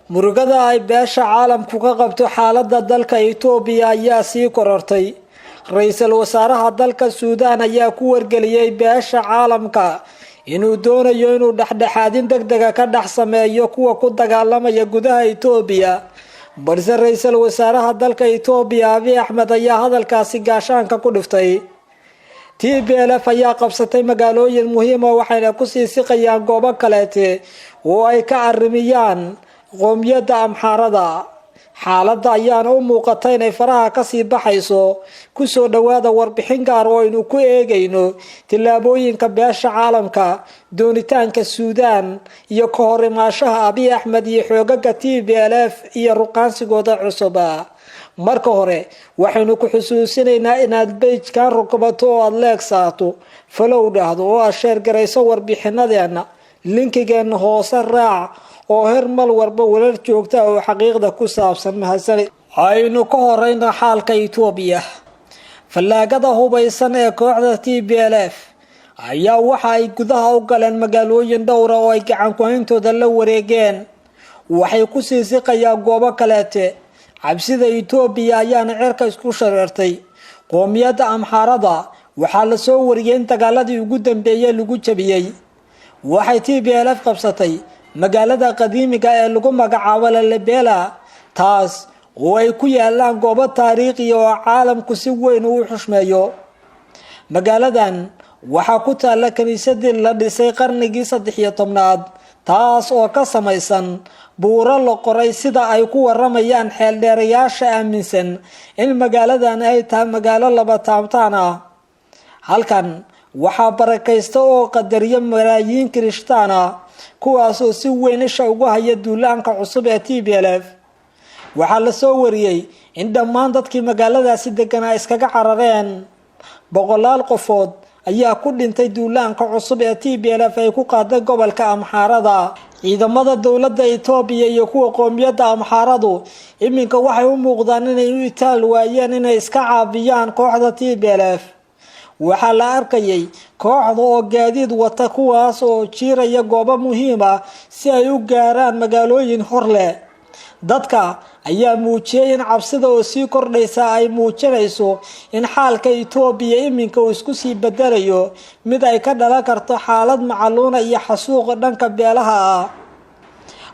murugada ay beesha caalamku ka qabto xaaladda dalka Itoobiya ayaa sii korortay. Ra'iisul Wasaaraha dalka Suudaan ayaa ku wargeliyay beesha caalamka inuu doonayo inuu dhexdhexaadin degdeg ah ka dhex sameeyo kuwa ku dagaalamaya gudaha Itoobiya. balse ra'iisul wasaaraha dalka Itoobiya Abiy Ahmed ayaa hadalkaasi gaashaanka ku dhiftay. TPLF ayaa qabsatay magaalooyin muhiim ah waxayna ku sii siqayaan goobo kaleete oo ay ka arrimiyaan qoomiyadda Amxaarada. xaaladda ayaana u muuqatay inay faraha ka sii baxayso. ku soo dhawaada warbixin gaar oo aynu ku eegayno tillaabooyinka beesha caalamka, doonitaanka Suudaan iyo ka hor imaashaha Abiy Ahmed iyo xoogagga TPLF iyo ruqaansigooda cusub. marka hore waxaynu ku xusuusinaynaa inaad page-kan rukubato oo aad leegsaato follow dhahdo oo aad share garayso warbixinadeena linkigeena hoose raac oo hermal warba warar joogta oo xaqiiqda ku saabsan mahadsanid. aynu ka horeyna xaalka Itoobiya. fallaagada hubaysan ee kooxda TPLF ayaa waxa ay gudaha u galeen magaalooyin dhowr ah oo ay gacan ku hayntooda la wareegeen. waxay ku sii siqayaan goobo kaleete. cabsida Itoobiya ayaana cirka isku shareertay. qoomiyadda Amxaarada waxaa la soo wariyay in dagaaladii ugu dambeeyay lagu jabiyay. waxay TPLF qabsatay magaalada qadiimiga ee lagu magacaabo Lalibela, taas oo ay ku yaalaan goobo taariikhi oo caalamku si weyn u xushmeeyo. magaaladan waxaa ku taala kaniisadii la dhisay qarnigii 13aad, taas oo ka samaysan buuro la qoray sida ay ku waramayaan xeeldheerayaasha aaminsan in magaaladan ay tahay magaalo laba taabtaan ah. halkan waxaa barakaysta oo qadariya malaayiin Kirishtaan ah kuwaas oo si weyn isha ugu haya duulaanka cusub ee TPLF. waxaa la soo wariyay in dhammaan dadkii magaaladaasi deganaa iskaga carareen. boqolaal qofood ayaa ku dhintay duulaanka cusub ee TPLF ay ku qaaday gobolka Amxaarada. ciidamada dawladda Itoobiya iyo kuwa qoomiyadda Amxaaradu iminka waxay u muuqdaan inay u itaal waayeen inay iska caabiyaan kooxda TPLF. waxaa la arkayay kooxda oo gaadiid wata kuwaas oo jiiraya goobo muhiim ah si ay u gaaraan magaalooyin hor leh. dadka ayaa muujiyay in cabsida oo sii kordhaysa ay muujinayso in xaalka Itoobiya iminka uu isku sii bedelayo mid ay ka dhalan karto xaalad macaluuna iyo xasuuq dhanka beelaha ah.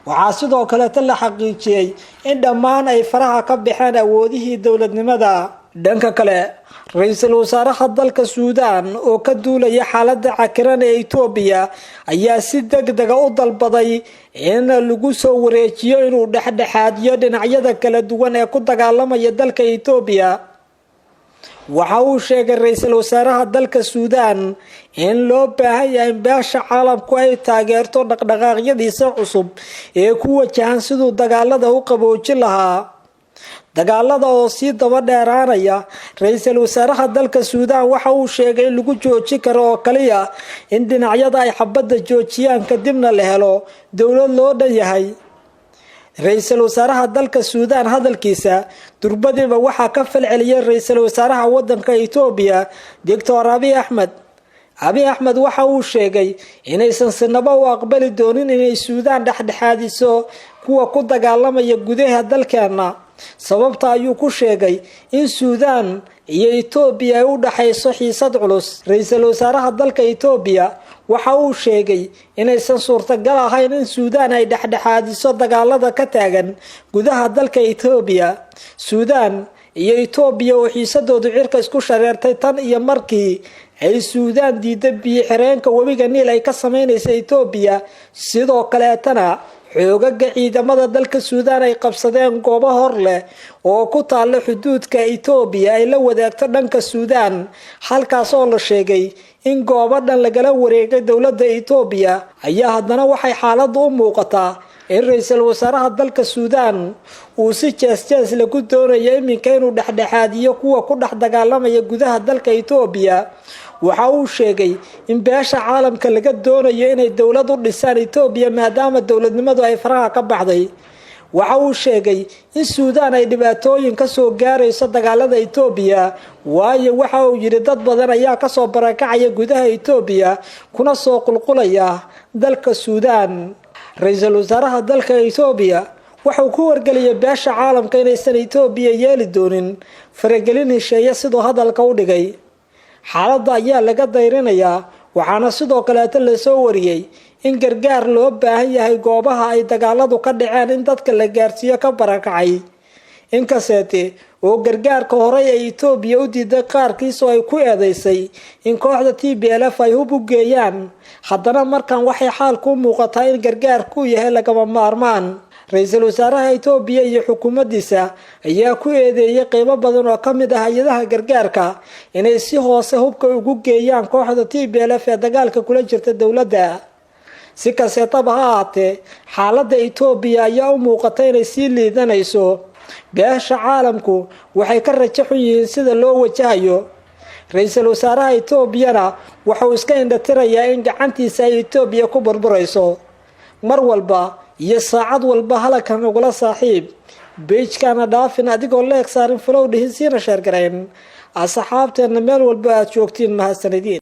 waxaa sidoo kale la xaqiijiyay in dhammaan ay faraha ka baxeen awoodihii dawladnimada. dhanka kale ra'iisul wasaaraha dalka Suudaan oo ka duulaya xaaladda cakiran ee Itoobiya ayaa si degdeg ah u dalbaday in lagu soo wareejiyo inuu dhexdhexaadiyo dhinacyada kala duwan ee ku dagaalamaya dalka Itoobiya. waxa uu sheegay ra'iisul wasaaraha dalka Suudaan in loo baahan yahay beesha caalamku ay taageerto dhaqdhaqaaqyadiisa cusub ee ku wajahan siduu dagaalada u qaboojin lahaa. dagaalada oo sii daba dheeraanaya, ra'iisul wasaaraha dalka Suudaan waxa uu sheegay in lagu joojin karo oo kaliya in dhinacyada ay xabadda joojiyaan kadibna la helo dawlad loo dhan yahay. ra'iisul wasaaraha dalka Suudaan hadalkiisa durbadiiba waxaa ka falceliyay ra'iisul wasaaraha wadanka Itoobiya Dr. Abiy Ahmed. Abiy Ahmed waxa uu sheegay inaysan sinaba u aqbali doonin inay Suudaan dhexdhexaadiso kuwa ku dagaalamaya gudaha dalkeena. sababta ayuu ku sheegay in Suudaan iyo Itoobiya ay u dhaxayso xiisad culus. ra'iisul wasaaraha dalka Itoobiya waxa uu sheegay inaysan suurtagal ahayn in Suudaan ay dhexdhexaadiso dagaalada ka taagan gudaha dalka Itoobiya. Suudaan iyo Itoobiya oo xiisadoodu cirka isku shareertay tan iyo markii ay Suudaan diiday biyo xireenka webiga Niil ay ka sameynayso Itoobiya. sidoo kale tana xoogagga ciidamada dalka Suudaan ay qabsadeen goobo hor leh oo ku taala xuduudka Itoobiya ay la wadaagto dhanka Suudaan, halkaas oo la sheegay in goobo dhan lagala wareegay dawladda Itoobiya. ayaa haddana waxay xaaladdu u muuqataa in ra'iisul wasaaraha dalka Suudaan uu si jees lagu doonayo iminka inuu dhexdhexaadiyo kuwa ku dhex dagaalamaya gudaha dalka Itoobiya. waxa uu sheegay in beesha caalamka laga doonayo inay dawlad u dhisaan Itoobiya maadaama dawladnimadu ay faraha ka baxday. waxa uu sheegay in Suudaan ay dhibaatooyin ka soo gaarayso dagaalada Itoobiya, waayo waxa uu yiri dad badan ayaa ka soo barakacaya gudaha Itoobiya kuna soo qulqulaya dalka Suudaan. ra'iisul wasaaraha dalka Itoobiya wuxuu ku wargeliyay beesha caalamka inaysan Itoobiya yeeli doonin faragelin heshiis sidoo hadalka u dhigay. xaaladda ayaa laga dayrinayaa waxaana sidoo kale la soo wariyay in gargaar loo baahan yahay goobaha ay dagaaladu ka dhaceen in dadka la gaarsiiyo ka barakacay. inkastoo oo gargaarka hore ee Itoobiya u diiday qaarkiis oo ay ku eedeysay in kooxda TPLF ay hub u geeyaan, haddana markan waxay xaalku u muuqataa in gargaarku yahay lagama maarmaan. Ra'iisul Wasaaraha Itoobiya iyo xukuumaddiisa ayaa ku eedeeyay qaybo badan oo ka mid ah hay'adaha gargaarka inay si hoose hubka ugu geeyaan kooxda TPLF ee dagaalka kula jirta dawladda. si kastaba ha ahaatee, xaaladda Itoobiya ayaa u muuqata inay sii liidanayso. beesha caalamku waxay ka rajo xun yihiin sida loo wajahayo. Ra'iisul Wasaaraha Itoobiyana wuxuu iska indhatirayaa in gacantiisa ay Itoobiya ku burburayso. mar walba iyo saacad walba halkan ugula saaxiib page-kana dhaafin adigoo leeg saarin follow dhihin siina share gareyn asxaabteena meel walba aad joogtiin mahadsanidin.